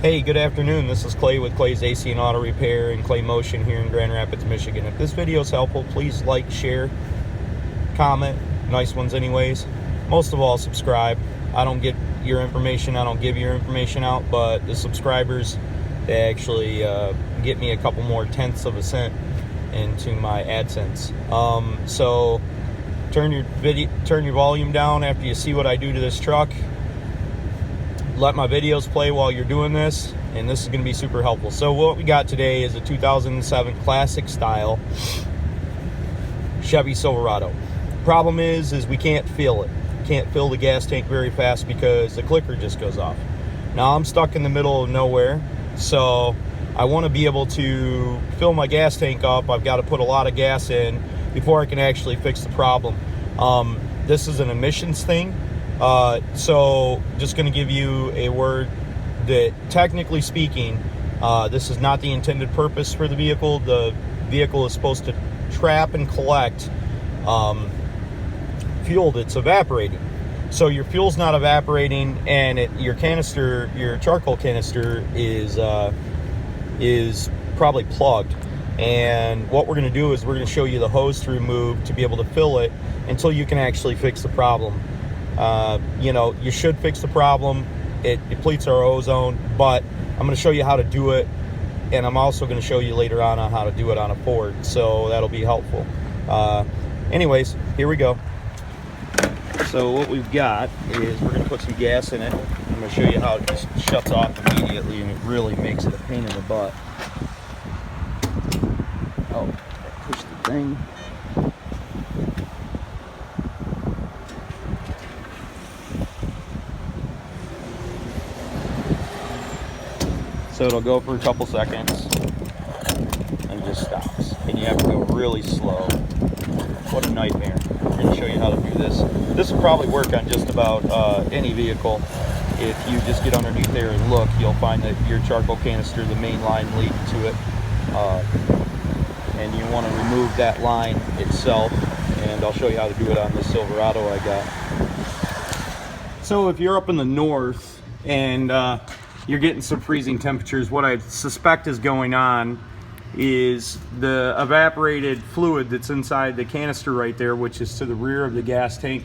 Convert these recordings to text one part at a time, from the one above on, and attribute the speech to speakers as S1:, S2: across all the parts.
S1: Hey, good afternoon. This is Clay with Clay's AC and Auto Repair and Clay Motion here in Grand Rapids, Michigan. If this video is helpful, please like, share, comment. Nice ones anyways. Most of all, subscribe. I don't get your information. I don't give your information out, but the subscribers, they actually get me a couple more tenths of a cent into my AdSense. So turn your volume down after you see what I do to this truck. Let my videos play while you're doing this, and this is going to be super helpful. So what we got today is a 2007 classic style Chevy Silverado. Problem is we can't fill it. Can't fill the gas tank very fast because the clicker just goes off. Now I'm stuck in the middle of nowhere, so I want to be able to fill my gas tank up. I've got to put a lot of gas in before I can actually fix the problem. This is an emissions thing. So just going to give you a word that, technically speaking, this is not the intended purpose for the vehicle. The vehicle is supposed to trap and collect fuel that's evaporating. So your fuel's not evaporating, and your canister, your charcoal canister, is probably plugged. And what we're going to do is we're going to show you the hose to remove to be able to fill it until you can actually fix the problem. You should fix the problem. It depletes our ozone, but I'm going to show you how to do it, and I'm also going to show you later on how to do it on a Ford, so that'll be helpful. Anyways, here we go. So what we've got is we're going to put some gas in it. I'm going to show you how it just shuts off immediately, and it really makes it a pain in the butt. Oh, push the thing. So it'll go for a couple seconds and just stops. And you have to go really slow. What a nightmare. We're going to show you how to do this. This will probably work on just about any vehicle. If you just get underneath there and look, you'll find that your charcoal canister, the main line leading to it, and you want to remove that line itself. And I'll show you how to do it on the Silverado I got. So if you're up in the north and you're getting some freezing temperatures, what I suspect is going on is the evaporated fluid that's inside the canister right there, which is to the rear of the gas tank,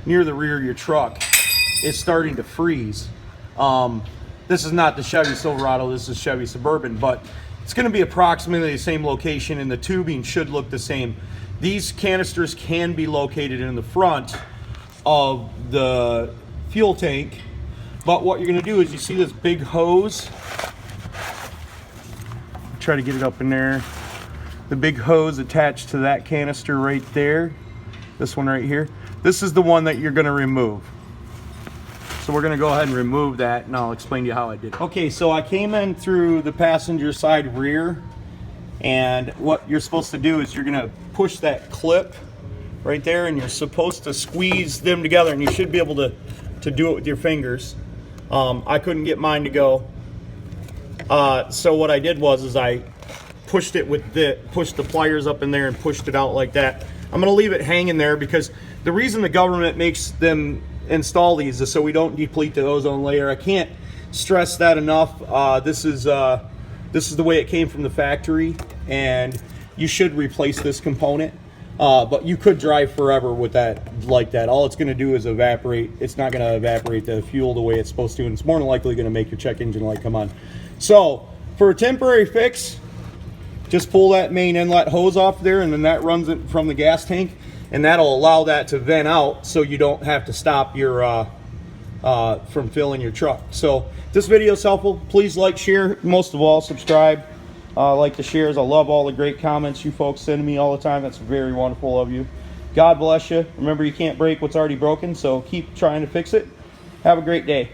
S1: near the rear of your truck, is starting to freeze. This is not the Chevy Silverado, this is Chevy Suburban, but it's going to be approximately the same location, and the tubing should look the same. These canisters can be located in the front of the fuel tank. But what you're going to do is, you see this big hose? Try to get it up in there. The big hose attached to that canister right there. This one right here. This is the one that you're going to remove. So we're going to go ahead and remove that, and I'll explain to you how I did it. Okay, so I came in through the passenger side rear, and what you're supposed to do is you're going to push that clip right there, and you're supposed to squeeze them together, and you should be able to do it with your fingers. I couldn't get mine to go, so what I did was I pushed the pliers up in there and pushed it out like that. I'm going to leave it hanging there because the reason the government makes them install these is so we don't deplete the ozone layer. I can't stress that enough. This is the way it came from the factory, and you should replace this component. But you could drive forever with that like that. All it's going to do is evaporate. It's not going to evaporate the fuel the way it's supposed to, and it's more than likely going to make your check engine light come on. So for a temporary fix, just pull that main inlet hose off there, and then that runs it from the gas tank, and that'll allow that to vent out so you don't have to stop your from filling your truck. So if this video is helpful, please like, share, most of all subscribe. Like the shares. I love all the great comments you folks send me all the time. That's very wonderful of you. God bless you. Remember, you can't break what's already broken, so keep trying to fix it. Have a great day.